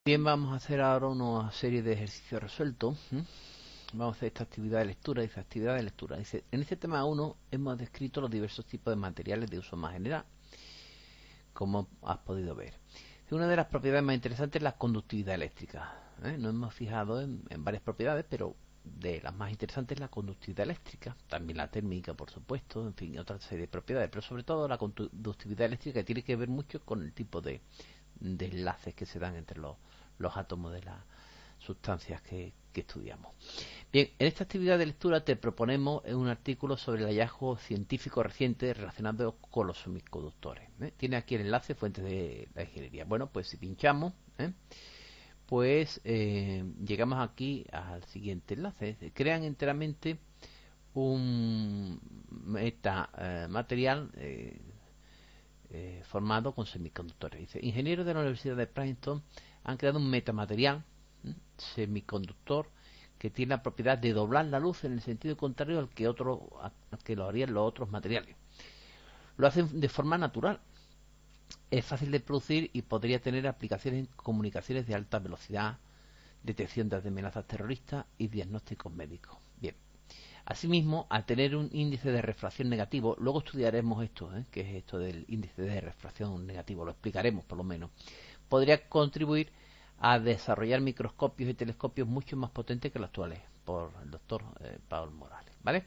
Bien, vamos a hacer ahora una serie de ejercicios resueltos. Vamos a hacer esta actividad de lectura. Dice actividad de lectura. Dice, en este tema 1 hemos descrito los diversos tipos de materiales de uso más general, como has podido ver. Una de las propiedades más interesantes es la conductividad eléctrica. Nos hemos fijado en varias propiedades, pero de las más interesantes es la conductividad eléctrica, también la térmica, por supuesto, en fin, otra serie de propiedades, pero sobre todo la conductividad eléctrica, que tiene que ver mucho con el tipo de enlaces que se dan entre los átomos de las sustancias que estudiamos. Bien, en esta actividad de lectura te proponemos un artículo sobre el hallazgo científico reciente relacionado con los semiconductores. Tiene aquí el enlace fuentes de la ingeniería. Bueno, pues si pinchamos, pues llegamos aquí al siguiente enlace. Crean enteramente un metamaterial formado con semiconductores. Dice, ingenieros de la Universidad de Princeton han creado un metamaterial semiconductor que tiene la propiedad de doblar la luz en el sentido contrario al que lo harían los otros materiales. Lo hacen de forma natural. Es fácil de producir y podría tener aplicaciones en comunicaciones de alta velocidad, detección de amenazas terroristas y diagnósticos médicos. Bien. Asimismo, al tener un índice de refracción negativo, luego estudiaremos esto, que es esto del índice de refracción negativo, lo explicaremos por lo menos, podría contribuir a desarrollar microscopios y telescopios mucho más potentes que los actuales, por el doctor Paul Morales. ¿Vale?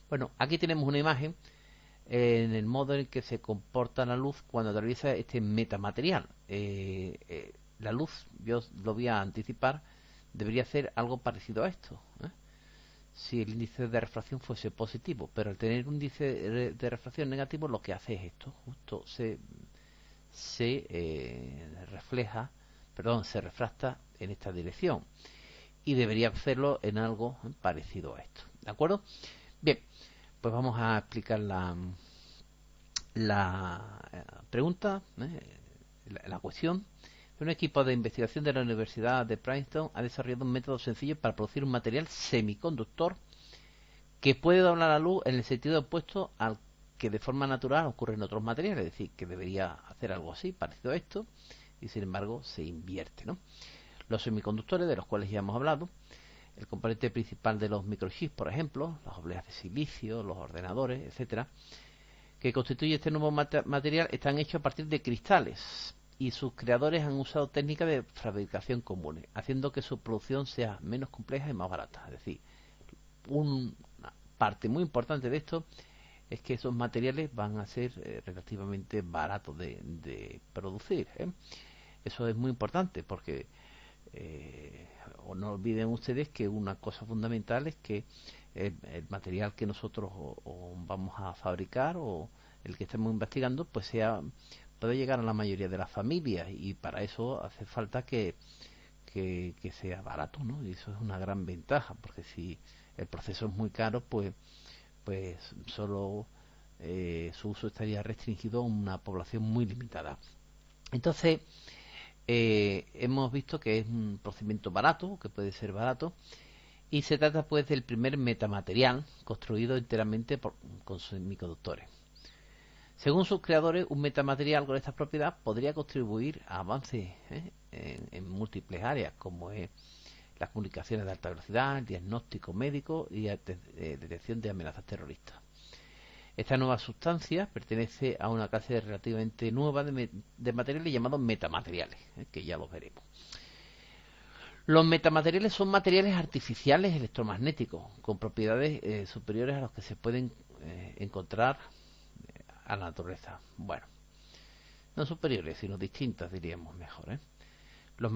Bueno, aquí tenemos una imagen en el modo en que se comporta la luz cuando atraviesa este metamaterial. La luz, yo lo voy a anticipar, debería ser algo parecido a esto. Si el índice de refracción fuese positivo, pero al tener un índice de refracción negativo, lo que hace es esto, justo se refleja, perdón, se refracta en esta dirección y debería hacerlo en algo parecido a esto, ¿de acuerdo? Bien, pues vamos a explicar la pregunta, la cuestión. Un equipo de investigación de la Universidad de Princeton ha desarrollado un método sencillo para producir un material semiconductor que puede doblar la luz en el sentido opuesto al que de forma natural ocurre en otros materiales, es decir, que debería hacer algo así, parecido a esto, y sin embargo se invierte, ¿no? Los semiconductores, de los cuales ya hemos hablado, el componente principal de los microchips, por ejemplo, las obleas de silicio, los ordenadores, etcétera, que constituye este nuevo material, están hechos a partir de cristales, y sus creadores han usado técnicas de fabricación comunes, haciendo que su producción sea menos compleja y más barata. Es decir, una parte muy importante de esto es que esos materiales van a ser relativamente baratos de producir. Eso es muy importante porque o no olviden ustedes que una cosa fundamental es que el material que nosotros o vamos a fabricar o el que estemos investigando pues puede llegar a la mayoría de las familias, y para eso hace falta que sea barato, ¿no? Y eso es una gran ventaja, porque si el proceso es muy caro, pues solo su uso estaría restringido a una población muy limitada. Entonces, hemos visto que es un procedimiento barato, que puede ser barato, y se trata pues del primer metamaterial construido enteramente con semiconductores. Según sus creadores, un metamaterial con esta propiedad podría contribuir a avances en múltiples áreas, como es las comunicaciones de alta velocidad, el diagnóstico médico y la detección de amenazas terroristas. Esta nueva sustancia pertenece a una clase relativamente nueva de materiales llamados metamateriales, que ya los veremos. Los metamateriales son materiales artificiales electromagnéticos con propiedades superiores a los que se pueden encontrar a la naturaleza. Bueno, no superiores, sino distintas, diríamos mejor. Los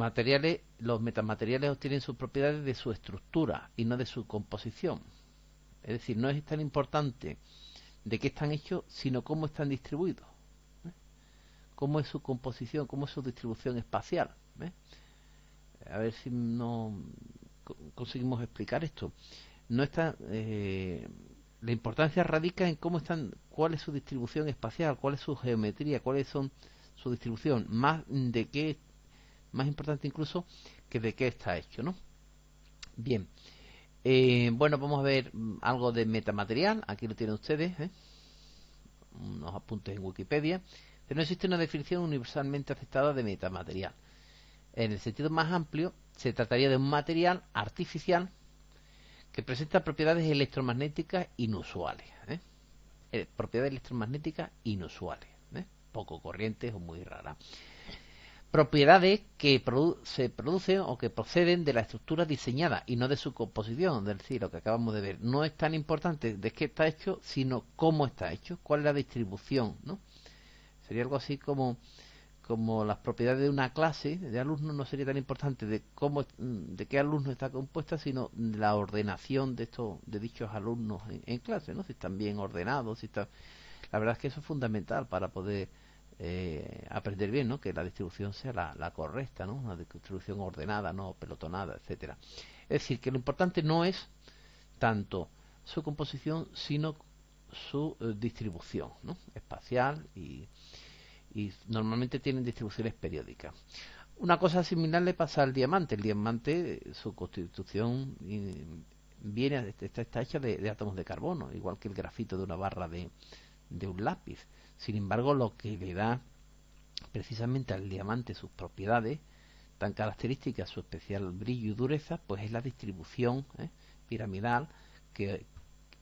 metamateriales obtienen sus propiedades de su estructura y no de su composición. Es decir, no es tan importante de qué están hechos, sino cómo están distribuidos. Cómo es su composición, cómo es su distribución espacial. A ver si no conseguimos explicar esto. No está, la importancia radica en cómo están, cuál es su distribución espacial, cuál es su geometría, cuáles son su distribución, más importante incluso que de qué está hecho, ¿no? Bien, bueno, vamos a ver algo de metamaterial. Aquí lo tienen ustedes, unos apuntes en Wikipedia. Pero no existe una definición universalmente aceptada de metamaterial. En el sentido más amplio, se trataría de un material artificial que presenta propiedades electromagnéticas inusuales. Propiedades electromagnéticas inusuales, poco corrientes o muy raras. Propiedades que se producen o que proceden de la estructura diseñada y no de su composición, es decir, lo que acabamos de ver. No es tan importante de qué está hecho, sino cómo está hecho, cuál es la distribución, ¿no? Sería algo así como las propiedades de una clase de alumnos. No sería tan importante de qué alumno está compuesta, sino la ordenación de dichos alumnos en clase, ¿no? Si están bien ordenados, si están... La verdad es que eso es fundamental para poder aprender bien, ¿no? Que la distribución sea la correcta, ¿no? Una distribución ordenada, no pelotonada, etcétera. Es decir, que lo importante no es tanto su composición, sino su distribución, ¿no? Espacial y normalmente tienen distribuciones periódicas. Una cosa similar le pasa al diamante. El diamante, su constitución está hecha de átomos de carbono, igual que el grafito de una barra de un lápiz. Sin embargo, lo que le da precisamente al diamante sus propiedades tan características, su especial brillo y dureza, pues es la distribución piramidal en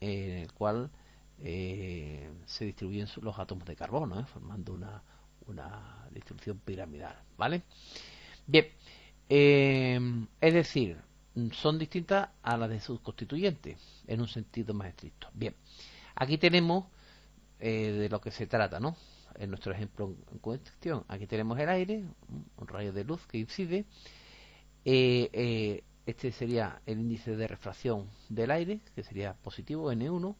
el cual se distribuyen los átomos de carbono, formando una distribución piramidal, ¿vale? Bien, es decir, son distintas a las de sus constituyentes en un sentido más estricto. Bien, aquí tenemos de lo que se trata, ¿no? En nuestro ejemplo en cuestión, aquí tenemos el aire, un rayo de luz que incide. Este sería el índice de refracción del aire, que sería positivo, N1.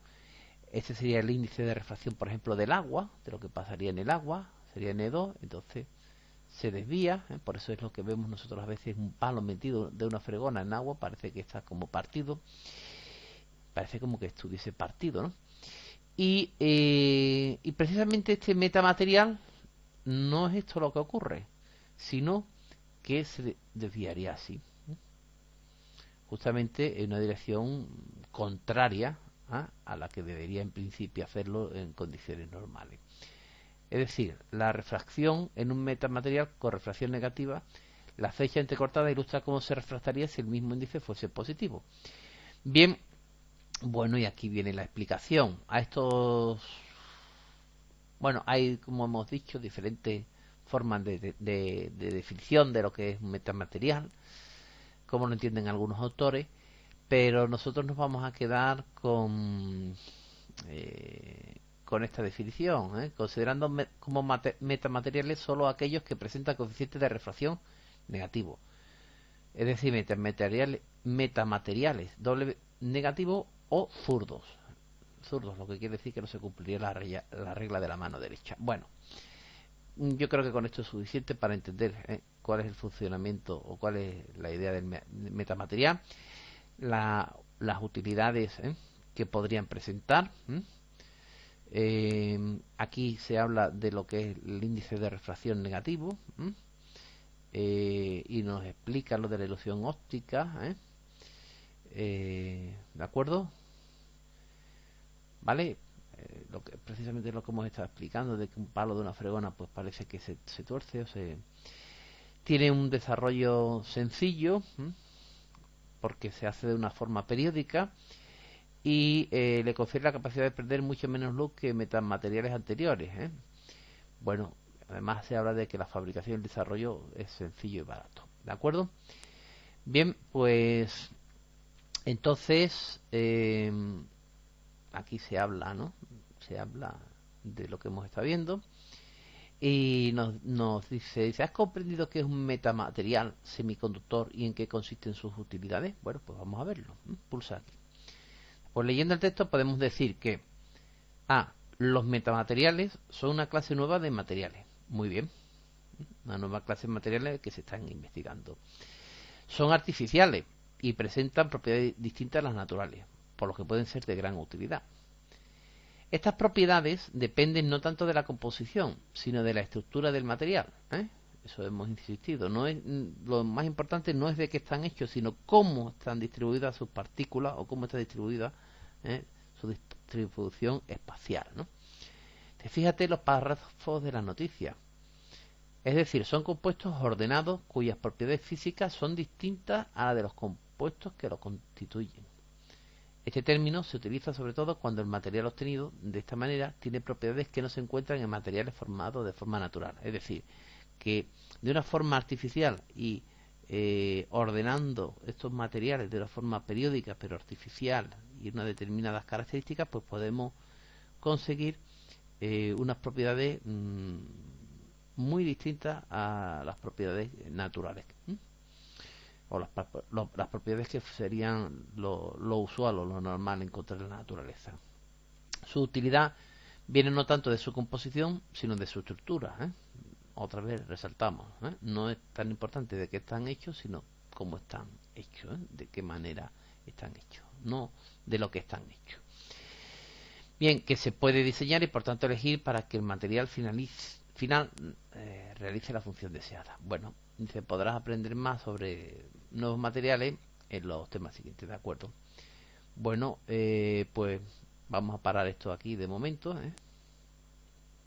Este sería el índice de refracción, por ejemplo, del agua, de lo que pasaría en el agua, sería N2, entonces se desvía, por eso es lo que vemos nosotros a veces, un palo metido de una fregona en agua, parece que está como partido, parece como que estuviese partido, ¿no? Y precisamente este metamaterial no es esto lo que ocurre, sino que se desviaría así, justamente en una dirección contraria a la que debería en principio hacerlo en condiciones normales. Es decir, la refracción en un metamaterial con refracción negativa, la fecha entrecortada ilustra cómo se refractaría si el mismo índice fuese positivo. Bien, bueno, y aquí viene la explicación. Bueno, hay, como hemos dicho, diferentes formas de definición de lo que es un metamaterial, como lo entienden algunos autores, pero nosotros nos vamos a quedar con esta definición, considerando como metamateriales solo aquellos que presentan coeficientes de refracción negativo. Es decir, metamateriales doble negativo o zurdos. Zurdos, lo que quiere decir que no se cumpliría la regla de la mano derecha. Bueno, yo creo que con esto es suficiente para entender cuál es el funcionamiento o cuál es la idea del metamaterial, las utilidades que podrían presentar. Aquí se habla de lo que es el índice de refracción negativo, y nos explica lo de la ilusión óptica, ¿de acuerdo? ¿Vale? Precisamente lo que hemos estado explicando, de que un palo de una fregona pues parece que se tuerce o se... Tiene un desarrollo sencillo, porque se hace de una forma periódica y le confiere la capacidad de perder mucho menos luz que metamateriales anteriores. Bueno, además se habla de que la fabricación y el desarrollo es sencillo y barato. ¿De acuerdo? Bien, pues entonces aquí se habla, ¿no? Se habla de lo que hemos estado viendo y nos dice, ¿has comprendido qué es un metamaterial semiconductor y en qué consisten sus utilidades? Bueno, pues vamos a verlo. Pulsa aquí. Pues leyendo el texto podemos decir que los metamateriales son una clase nueva de materiales. Muy bien. Una nueva clase de materiales que se están investigando. Son artificiales y presentan propiedades distintas a las naturales, por lo que pueden ser de gran utilidad. Estas propiedades dependen no tanto de la composición, sino de la estructura del material. Eso hemos insistido. Lo más importante no es de qué están hechos, sino cómo están distribuidas sus partículas o cómo está distribuida su distribución espacial, ¿no? Fíjate los párrafos de la noticia. Es decir, son compuestos ordenados cuyas propiedades físicas son distintas a las de los compuestos que los constituyen. Este término se utiliza sobre todo cuando el material obtenido de esta manera tiene propiedades que no se encuentran en materiales formados de forma natural. Es decir, que de una forma artificial y ordenando estos materiales de una forma periódica pero artificial y unas determinadas características, pues podemos conseguir unas propiedades muy distintas a las propiedades naturales, o las propiedades que serían lo usual o lo normal encontrar en la naturaleza. Su utilidad viene no tanto de su composición, sino de su estructura. Otra vez resaltamos, no es tan importante de qué están hechos, sino cómo están hechos, de qué manera están hechos, no de lo que están hechos. Bien, que se puede diseñar y por tanto elegir para que el material final realice la función deseada. Bueno, se podrás aprender más sobre nuevos materiales en los temas siguientes, ¿de acuerdo? Bueno, pues vamos a parar esto aquí de momento,